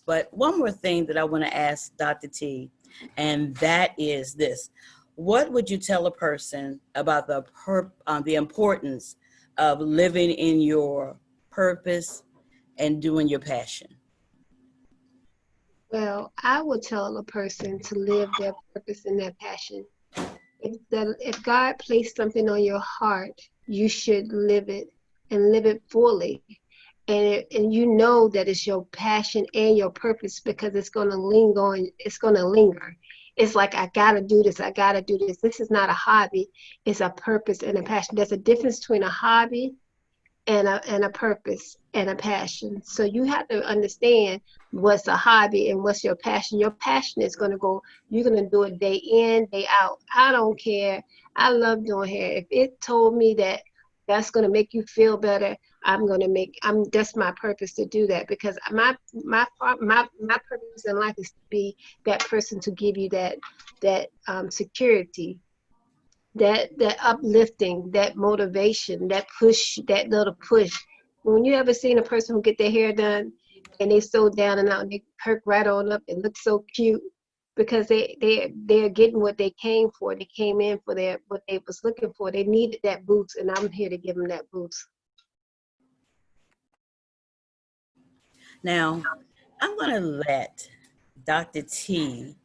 But one more thing that I want to ask Dr. T, and that is this. What would you tell a person about the importance of living in your purpose and doing your passion? Well, I would tell a person to live their purpose and their passion. If God placed something on your heart, you should live it and live it fully. And you know that it's your passion and your purpose because it's going to linger on, it's going to linger. It's like, I got to do this. I got to do this. This is not a hobby. It's a purpose and a passion. There's a difference between a hobby and a purpose and a passion. So you have to understand what's a hobby and what's your passion. Your passion is going to go, you're going to do it day in, day out. I don't care. I love doing hair. If it told me that that's going to make you feel better, that's my purpose to do that, because my purpose in life is to be that person to give you that security, that uplifting, that motivation, that push, that little push. When you ever seen a person who get their hair done and they so down and out and they perk right on up and look so cute because they're getting what they came for. They came in for what they was looking for. They needed that boost, and I'm here to give them that boost. Now, I'm going to let Dr. T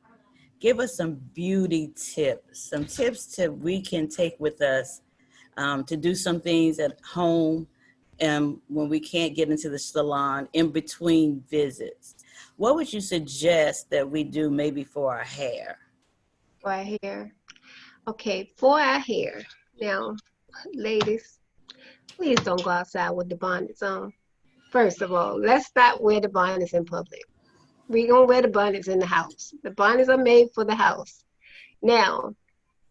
give us some beauty tips, some tips that we can take with us to do some things at home and when we can't get into the salon in between visits. What would you suggest that we do maybe for our hair? For our hair. Okay, for our hair. Now, ladies, please don't go outside with the bonnets on. First of all, let's not wear the bonnets in public. We're going to wear the bonnets in the house. The bonnets are made for the house. Now,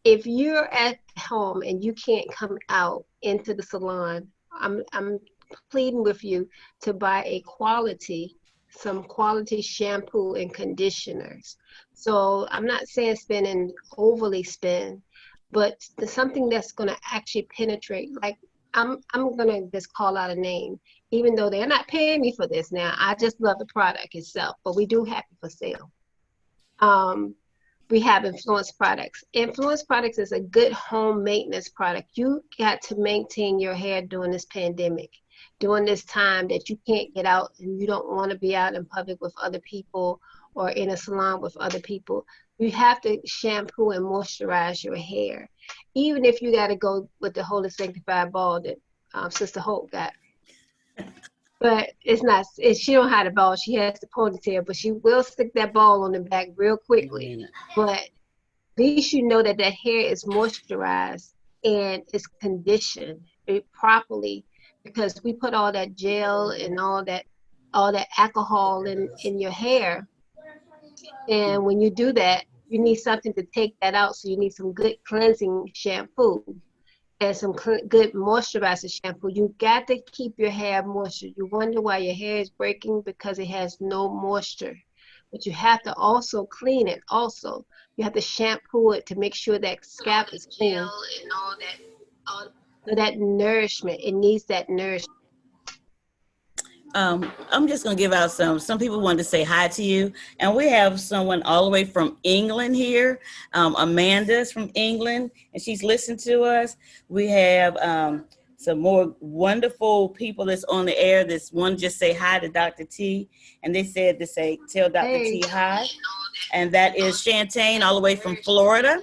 if you're at home and you can't come out into the salon, I'm pleading with you to buy some quality shampoo and conditioners. So I'm not saying overly spend, but something that's going to actually penetrate. Like, I'm going to just call out a name, even though they're not paying me for this now. I just love the product itself, but we do have it for sale. We have Influence Products. Influence Products is a good home maintenance product. You got to maintain your hair during this pandemic, during this time that you can't get out and you don't want to be out in public with other people or in a salon with other people. You have to shampoo and moisturize your hair, even if you got to go with the Holy Sanctified Ball that Sister Hope got. But she don't have the ball. She has the ponytail, but she will stick that ball on the back real quickly. But at least you know that hair is moisturized and it's conditioned properly, because we put all that gel and all that alcohol in your hair. And when you do that, you need something to take that out. So you need some good cleansing shampoo and some good moisturizer shampoo. You got to keep your hair moisture. You wonder why your hair is breaking, because it has no moisture. But you have to also clean it also. You have to shampoo it to make sure that scalp is clean. And all that nourishment. It needs that nourishment. I'm just going to give out some people wanted to say hi to you. And we have someone all the way from England here. Amanda's from England, and she's listened to us. We have some more wonderful people that's on the air. This one just say hi to Dr. T, and they said to say, tell Dr. T hi. And that is Shantae all the way from Florida.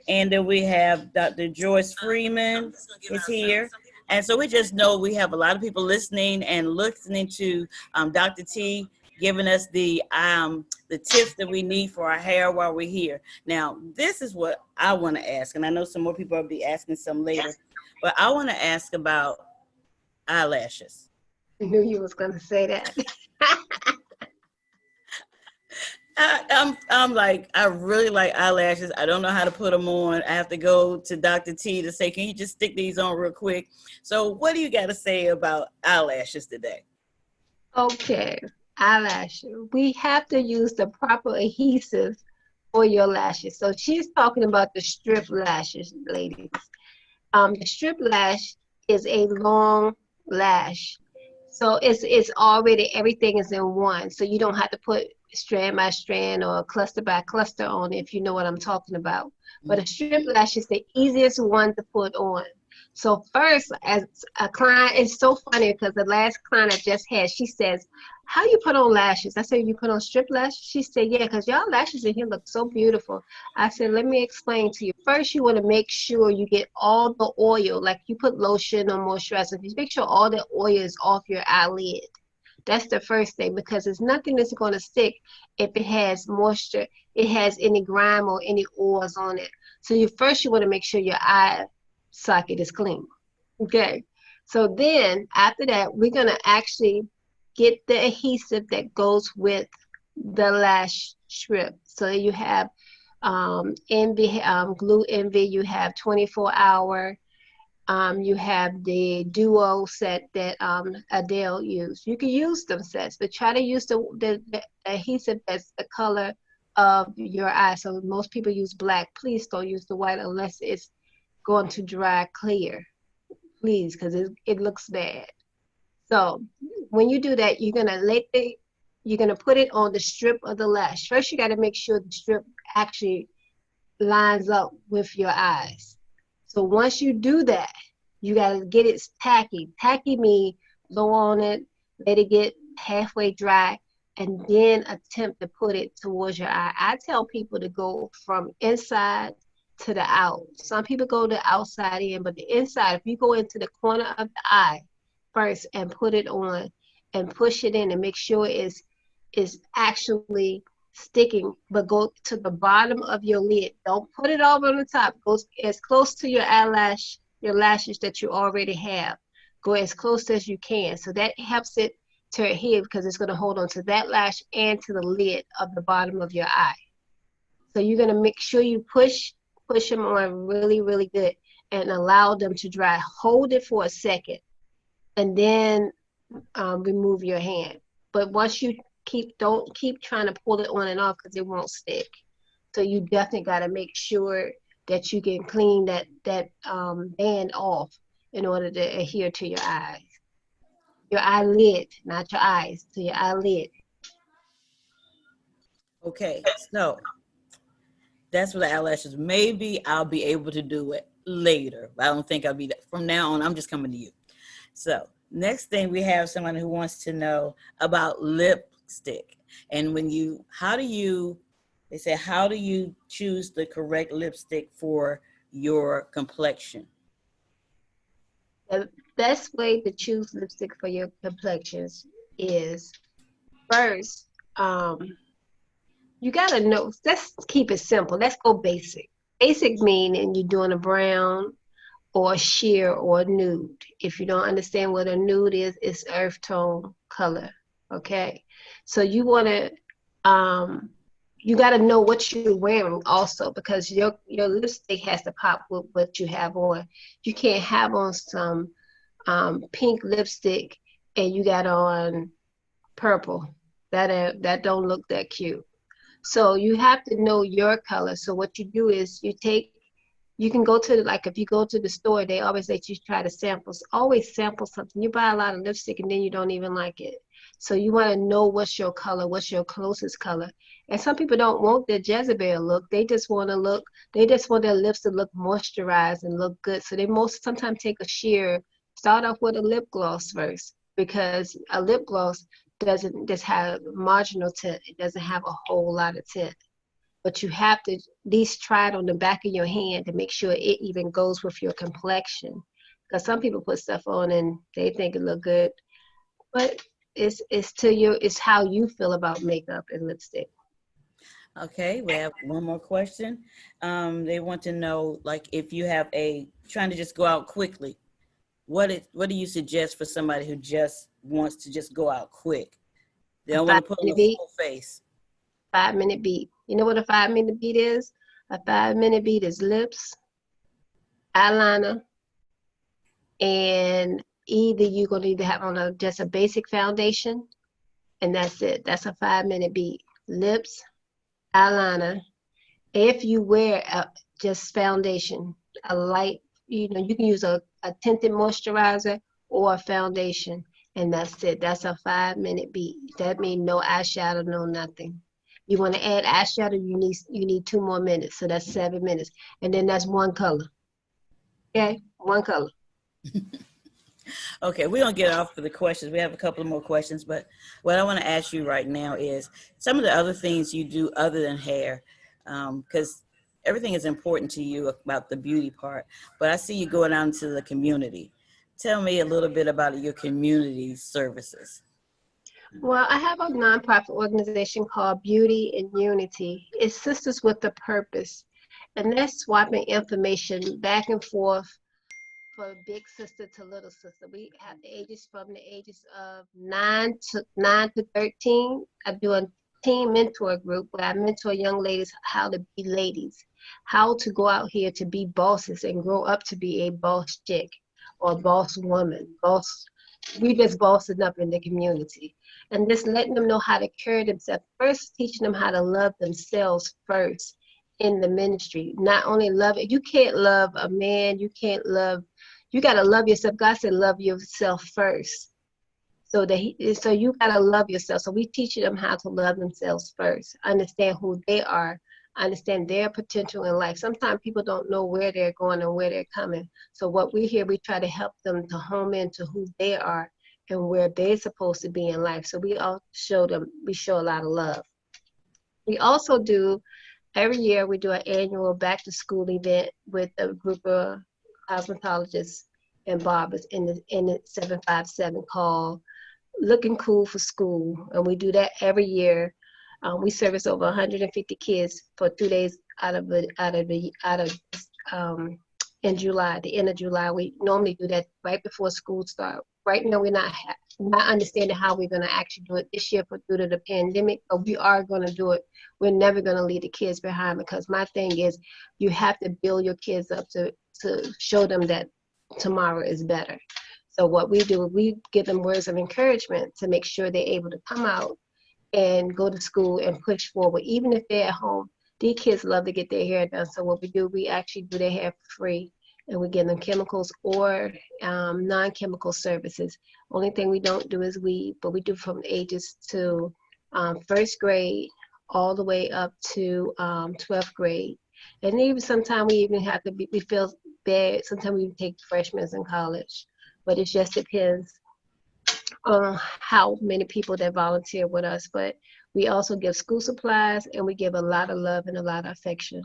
And then we have Dr. Joyce Freeman is here. And so we just know we have a lot of people listening to Dr. T giving us the tips that we need for our hair while we're here. Now, this is what I want to ask, and I know some more people will be asking some later, but I want to ask about eyelashes. I knew you was going to say that. I'm like, I really like eyelashes. I don't know how to put them on. I have to go to Dr. T to say, can you just stick these on real quick? So what do you got to say about eyelashes today? Okay, eyelashes. We have to use the proper adhesive for your lashes. So she's talking about the strip lashes, ladies. The strip lash is a long lash. So it's already, everything is in one. So you don't have to put strand by strand or cluster by cluster on it, if you know what I'm talking about. But a strip lash is the easiest one to put on. So first, as a client, it's so funny because the last client I just had, she says, "How you put on lashes?" I said, "You put on strip lashes?" She said, "Yeah, because y'all lashes in here look so beautiful." I said, "Let me explain to you. First, you want to make sure you get all the oil, like you put lotion or moisturizer. You make sure all the oil is off your eyelid. That's the first thing, because there's nothing that's going to stick if it has moisture, it has any grime or any oils on it. So you want to make sure your eye socket is clean. Okay. So then after that, we're going to actually get the adhesive that goes with the lash strip. So you have Envy, Glue Envy, you have 24-hour. You have the duo set that Adele used. You can use them sets, but try to use the adhesive that's the color of your eye. So most people use black. Please don't use the white unless it's going to dry clear. Please, because it looks bad. So when you do that, you're gonna put it on the strip of the lash. First, you got to make sure the strip actually lines up with your eyes. So once you do that, you got to get it tacky. Tacky means blow on it, let it get halfway dry, and then attempt to put it towards your eye. I tell people to go from inside to the out. Some people go the outside in, but the inside, if you go into the corner of the eye first and put it on and push it in and make sure it's actually sticking, but go to the bottom of your lid. Don't put it over on the top. Go as close to your your lashes that you already have. Go as close as you can. So that helps it to adhere, because it's going to hold on to that lash and to the lid of the bottom of your eye. So you're going to make sure you push them on really, really good and allow them to dry. Hold it for a second and then remove your hand. But once you don't keep trying to pull it on and off, because it won't stick. So you definitely got to make sure that you can clean that band off in order to adhere to your eyes. Your eyelid, not your eyes, to your eyelid. Okay, so that's for the eyelashes. Maybe I'll be able to do it later. I don't think I'll be from now on. I'm just coming to you. So next thing, we have someone who wants to know about lipstick. And they say, how do you choose the correct lipstick for your complexion? The best way to choose lipstick for your complexions is first, you gotta know. Let's keep it simple. Let's go basic. Basic meaning you're doing a brown or sheer or nude. If you don't understand what a nude is, it's earth tone color. Okay, so you got to know what you're wearing also, because your lipstick has to pop with what you have on. You can't have on some pink lipstick and you got on purple. That don't look that cute. So you have to know your color. So what you do is you can go to, like, if you go to the store, they always let you try to samples. Always sample something. You buy a lot of lipstick and then you don't even like it. So you want to know what's your color, what's your closest color. And some people don't want their Jezebel look. They just want their lips to look moisturized and look good. So they sometimes take a sheer, start off with a lip gloss first, because a lip gloss doesn't just have marginal tint. It doesn't have a whole lot of tint. But you have to at least try it on the back of your hand to make sure it even goes with your complexion. Because some people put stuff on and they think it look good, but it's how you feel about makeup and lipstick. Okay, we have one more question. They want to know, like, if you have trying to just go out quickly, what do you suggest for somebody who just wants to just go out quick? They A don't want to put on 5 minute a beat. full face. 5 minute beat. You know what a 5 minute beat is? A 5 minute beat is lips, eyeliner, and you're gonna either have on just a basic foundation, and that's it. That's a 5 minute beat. Lips, eyeliner. If you wear just foundation, a light, you can use a tinted moisturizer or a foundation, And that's it. That's a 5-minute beat. That means no eyeshadow, no nothing. You want to add eyeshadow, you need 2 more minutes. So that's 7 minutes. And then that's one color. Okay? One color. Okay, we're gonna get off for the questions. We have a couple of more questions, but what I want to ask you right now is some of the other things you do other than hair, because everything is important to you about the beauty part. But I see you going out into the community. Tell me a little bit about your community services. Well, I have a nonprofit organization called Beauty and Unity. It's Sisters with a Purpose. And that's swapping information back and forth for big sister to little sister. We have the ages from the ages of 9 to 13. I do a teen mentor group where I mentor young ladies how to be ladies, how to go out here to be bosses and grow up to be a boss chick or boss woman. Boss, we just bossing up in the community. And just letting them know how to carry themselves. First, teaching them how to love themselves first in the ministry. Not only love it, you can't love a man, you got to love yourself. God said love yourself first. So you got to love yourself. So we teach them how to love themselves first, understand who they are, understand their potential in life. Sometimes people don't know where they're going and where they're coming. So what we here, we try to help them to home into who they are and where they're supposed to be in life. So we show a lot of love. We also do every year we do an annual back to school event with a group of cosmetologists and barbers in the 757 called Looking Cool for School, and we do that every year. We service over 150 kids for 2 days um, in July, the end of July. We normally do that right before school starts. Right now, we're not understanding how we're going to actually do it this year due to the pandemic, but we are going to do it. We're never going to leave the kids behind, because my thing is you have to build your kids up to show them that tomorrow is better. So what we do, we give them words of encouragement to make sure they're able to come out and go to school and push forward. Even if they're at home, these kids love to get their hair done. So what we do, we actually do their hair for free, and we give them chemicals or non-chemical services. Only thing we don't do is weave, but we do from ages to first grade all the way up to 12th grade. And even sometimes we even have to we feel bad. Sometimes we take freshmen in college, but it just depends on how many people that volunteer with us. But we also give school supplies, and we give a lot of love and a lot of affection.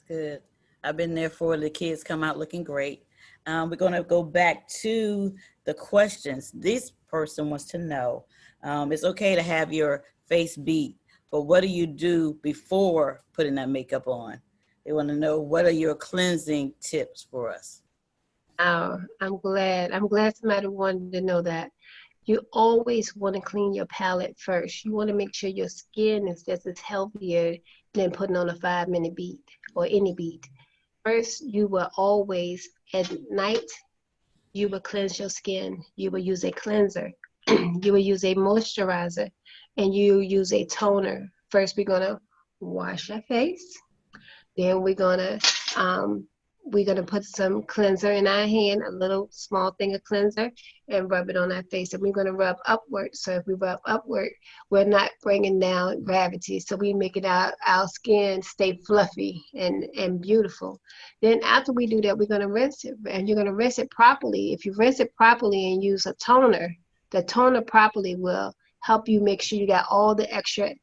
Good. I've been there for the kids come out looking great. We're going to go back to the questions. This person wants to know, it's okay to have your face beat, but what do you do before putting that makeup on? They want to know, what are your cleansing tips for us? Oh, I'm glad. I'm glad somebody wanted to know that. You always want to clean your palate first. You want to make sure your skin is just as healthier than putting on a 5-minute beat or any beat. First, you will always, at night, you will cleanse your skin. You will use a cleanser. You will use a moisturizer, and you use a toner. First, we're going to wash our face. Then we're gonna put some cleanser in our hand, a little small thing of cleanser, and rub it on our face. And we're gonna rub upward. So if we rub upward, we're not bringing down gravity. So we make it our skin stay fluffy and beautiful. Then after we do that, we're gonna rinse it, and you're gonna rinse it properly. If you rinse it properly and use a toner, the toner properly will help you make sure you got all the extra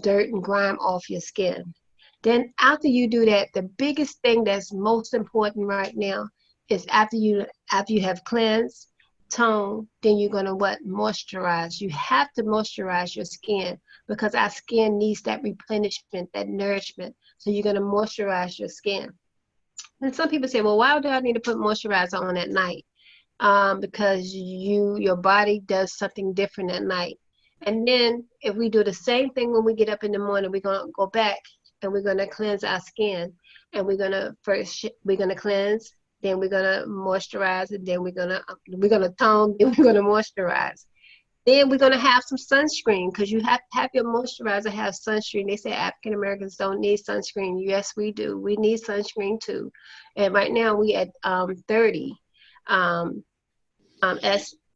dirt and grime off your skin. Then after you do that, the biggest thing that's most important right now is after you have cleansed, tone, then you're gonna what? Moisturize. You have to moisturize your skin, because our skin needs that replenishment, that nourishment. So you're gonna moisturize your skin. And some people say, well, why do I need to put moisturizer on at night? Because your body does something different at night. And then if we do the same thing when we get up in the morning, we're gonna go back and we're gonna cleanse our skin. And we're gonna cleanse, then we're gonna moisturize, and then we're gonna tone, then we're gonna moisturize. Then we're gonna have some sunscreen, because you have to have your moisturizer have sunscreen. They say African Americans don't need sunscreen. Yes, we do. We need sunscreen too. And right now we at 30.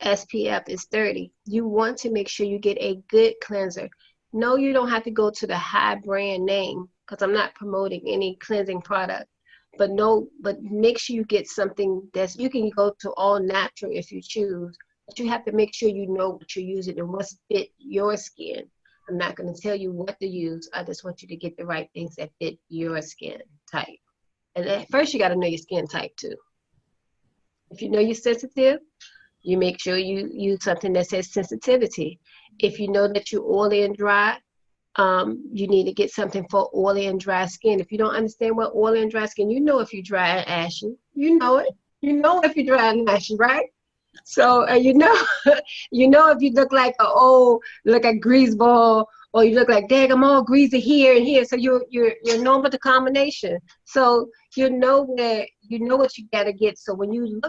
SPF is 30. You want to make sure you get a good cleanser. No, you don't have to go to the high brand name because I'm not promoting any cleansing product. But no, but make sure you get something that's, you can go to all natural if you choose, but you have to make sure you know what you're using and what's fit your skin. I'm not going to tell you what to use. I just want you to get the right things that fit your skin type. And at first you got to know your skin type too. If you know you're sensitive, you make sure you use something that says sensitivity. If you know that you're oily and dry, you need to get something for oily and dry skin. If you don't understand what oily and dry skin, you know if you're dry and ashy. You know it. You know if you're dry and ashy, right? So you know, you know if you look like look like grease ball, or you look like, dang, I'm all greasy here and here. So you're known with the combination. So you know what you gotta get. So when you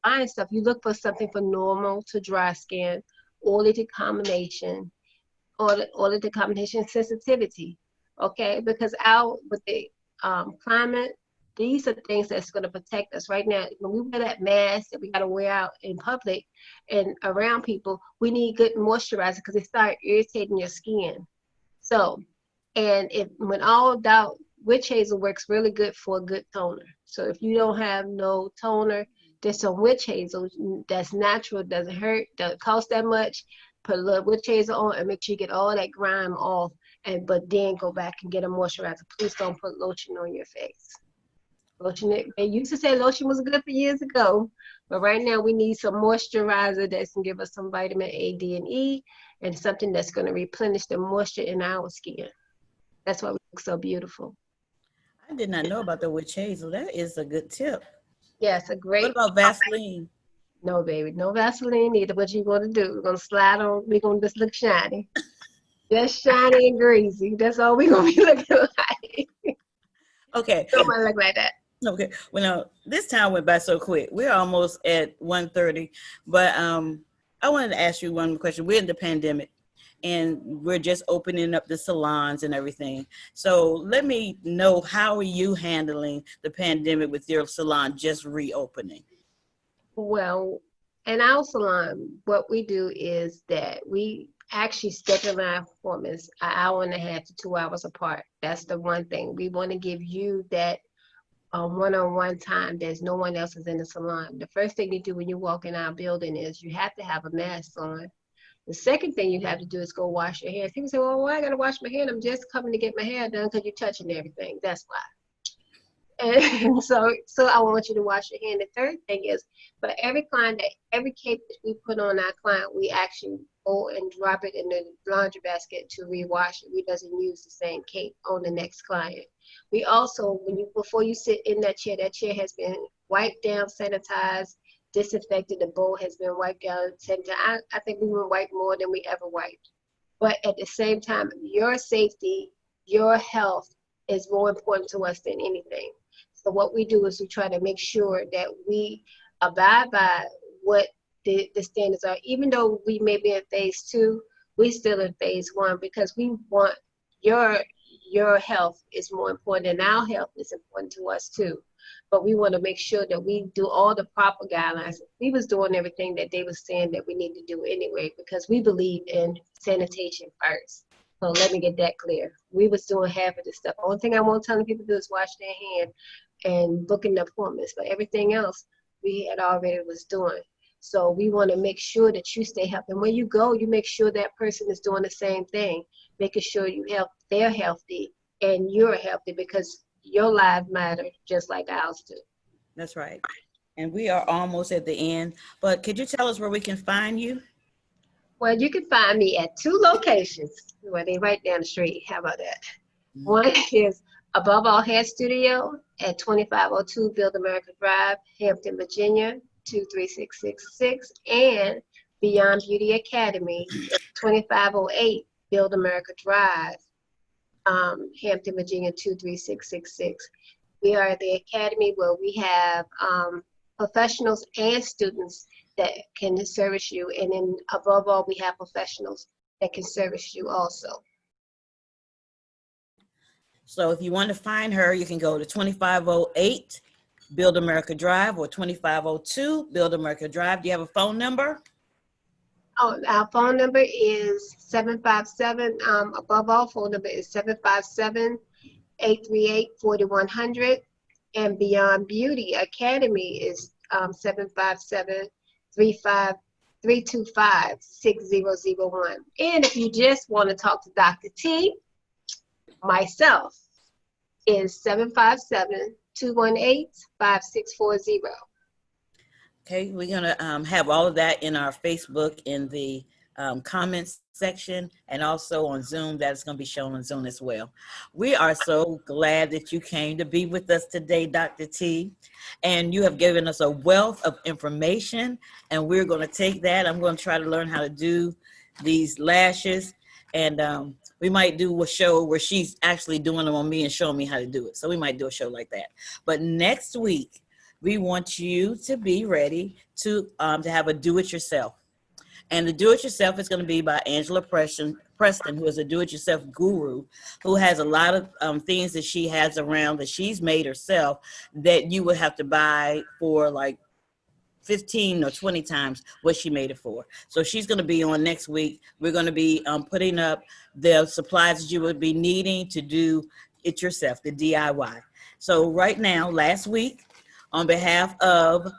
buying stuff, you look for something for normal to dry skin, oily to combination, or the combination sensitivity. Okay, because with the climate, these are things that's going to protect us right now. When we wear that mask that we got to wear out in public and around people, we need good moisturizer because they start irritating your skin. So, and if when all doubt, witch hazel works really good for a good toner. So if you don't have no toner, there's some witch hazel that's natural, doesn't hurt, doesn't cost that much. Put a little witch hazel on and make sure you get all that grime off. But then go back and get a moisturizer. Please don't put lotion on your face. Lotion, they used to say lotion was good for years ago, but right now we need some moisturizer that can give us some vitamin A, D, and E, and something that's going to replenish the moisture in our skin. That's why we look so beautiful. I did not know about the witch hazel. That is a good tip. Yes, a What great. about Vaseline? No, baby, no Vaseline either. What you going to do? We're going to slide on. We're going to just look shiny. Just shiny and greasy. That's all we're going to be looking like. Okay. Don't want to look like that. Okay. Well, now this time went by so quick. We're almost at 1:30, but I wanted to ask you one question. We're in the pandemic, and we're just opening up the salons and everything. So let me know, how are you handling the pandemic with your salon just reopening? Well, in our salon, what we do is that we actually schedule our appointments an hour and a half to 2 hours apart. That's the one thing. We want to give you that one-on-one time. There's no one else is in the salon. The first thing you do when you walk in our building is you have to have a mask on. The second thing you have to do is go wash your hands. People say, well, why I got to wash my hand? I'm just coming to get my hair done, because you're touching everything. That's why. And so I want you to wash your hand. The third thing is, for every cape that we put on our client, we actually go and drop it in the laundry basket to rewash it. We doesn't use the same cape on the next client. We also, before you sit in that chair has been wiped down, sanitized, disinfected. The bowl has been wiped down, sanitized. I think we will wipe more than we ever wiped. But at the same time, your safety, your health is more important to us than anything. So what we do is we try to make sure that we abide by what the standards are. Even though we may be in phase 2, we're still in phase 1, because we want your health is more important, and our health is important to us too. But we want to make sure that we do all the proper guidelines. We was doing everything that they were saying that we need to do anyway, because we believe in sanitation first. So let me get that clear. We was doing half of this stuff. The only thing I want telling people to do is wash their hand and booking the appointments. But everything else we had already was doing. So we want to make sure that you stay healthy. And when you go, you make sure that person is doing the same thing, making sure they're healthy and you're healthy, because your lives matter just like ours do. That's right. And we are almost at the end, but could you tell us where we can find you? Well, you can find me at 2 locations. Well, they right down the street. How about that? One is Above All Hair Studio at 2502 Build America Drive, Hampton, Virginia, 23666, and Beyond Beauty Academy at 2508 Build America Drive, Hampton, Virginia, 23666. We are the academy where we have professionals and students that can service you, and then above all, we have professionals that can service you also. So if you want to find her, you can go to 2508 Build America Drive, or 2502 Build America Drive. Do you have a phone number? Oh, our phone number is 757. Above all, phone number is 757-838-4100. And Beyond Beauty Academy is 757-325-6001. And if you just want to talk to Dr. T, myself is 757-218-5640. Okay, we're gonna have all of that in our Facebook in the comments section, and also on Zoom. That is going to be shown on Zoom as well. We are so glad that you came to be with us today, Dr. T, and you have given us a wealth of information, and we're going to take that. I'm going to try to learn how to do these lashes, and we might do a show where she's actually doing them on me and showing me how to do it. So we might do a show like that. But next week, we want you to be ready to have a do-it-yourself. And the do-it-yourself is going to be by Angela Preston, who is a do-it-yourself guru, who has a lot of things that she has around that she's made herself that you would have to buy for like 15 or 20 times what she made it for. So she's going to be on next week. We're going to be putting up the supplies that you would be needing to do it yourself, the DIY. So right now, last week, on behalf of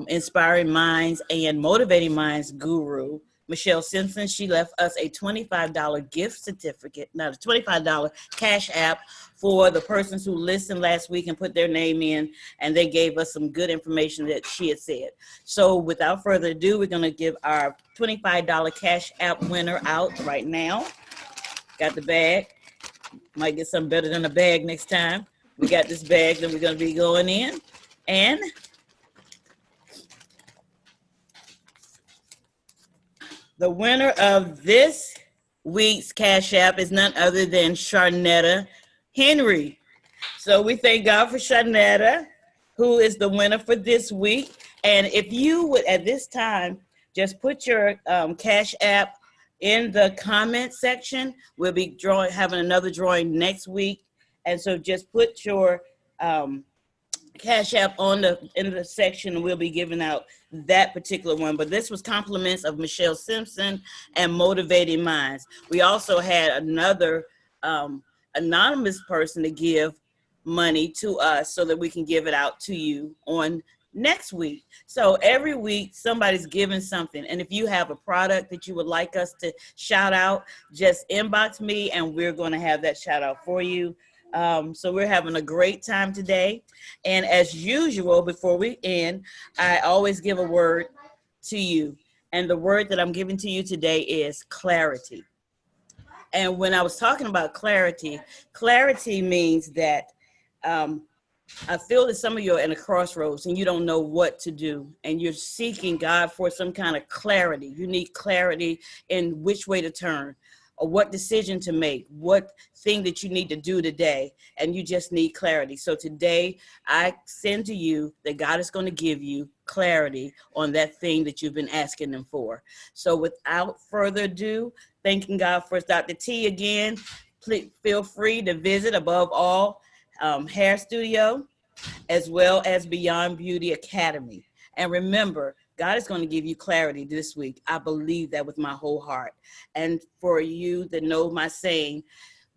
Inspiring Minds and Motivating Minds guru, Michelle Simpson, she left us a $25 gift certificate, not a $25 cash app for the persons who listened last week and put their name in, and they gave us some good information that she had said. So without further ado, we're going to give our $25 cash app winner out right now. Got the bag. Might get something better than a bag next time. We got this bag that we're going to be going in. And the winner of this week's Cash App is none other than Sharnetta Henry. So we thank God for Sharnetta, who is the winner for this week. And if you would, at this time, just put your Cash App in the comment section. We'll be having another drawing next week. And so just put your Cash App in the section, and we'll be giving out that particular one. But this was compliments of Michelle Simpson and Motivating Minds. We also had another anonymous person to give money to us so that we can give it out to you on next week. So every week somebody's giving something, and if you have a product that you would like us to shout out, just inbox me and we're going to have that shout out for you. So we're having a great time today. And as usual, before we end, I always give a word to you. And the word that I'm giving to you today is clarity. And when I was talking about clarity, clarity means that I feel that some of you are in a crossroads and you don't know what to do, and you're seeking God for some kind of clarity. You need clarity in which way to turn, or what decision to make, what thing that you need to do today, and you just need clarity. So today, I send to you that God is going to give you clarity on that thing that you've been asking Him for. So without further ado, thanking God for Dr. T again. Please feel free to visit Above All Hair Studio, as well as Beyond Beauty Academy. And remember, God is going to give you clarity this week. I believe that with my whole heart. And for you that know my saying,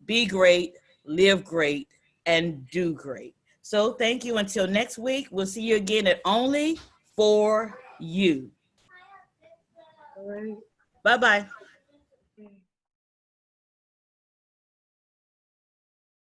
be great, live great, and do great. So thank you. Until next week, we'll see you again at Only For You. All right. Bye-bye.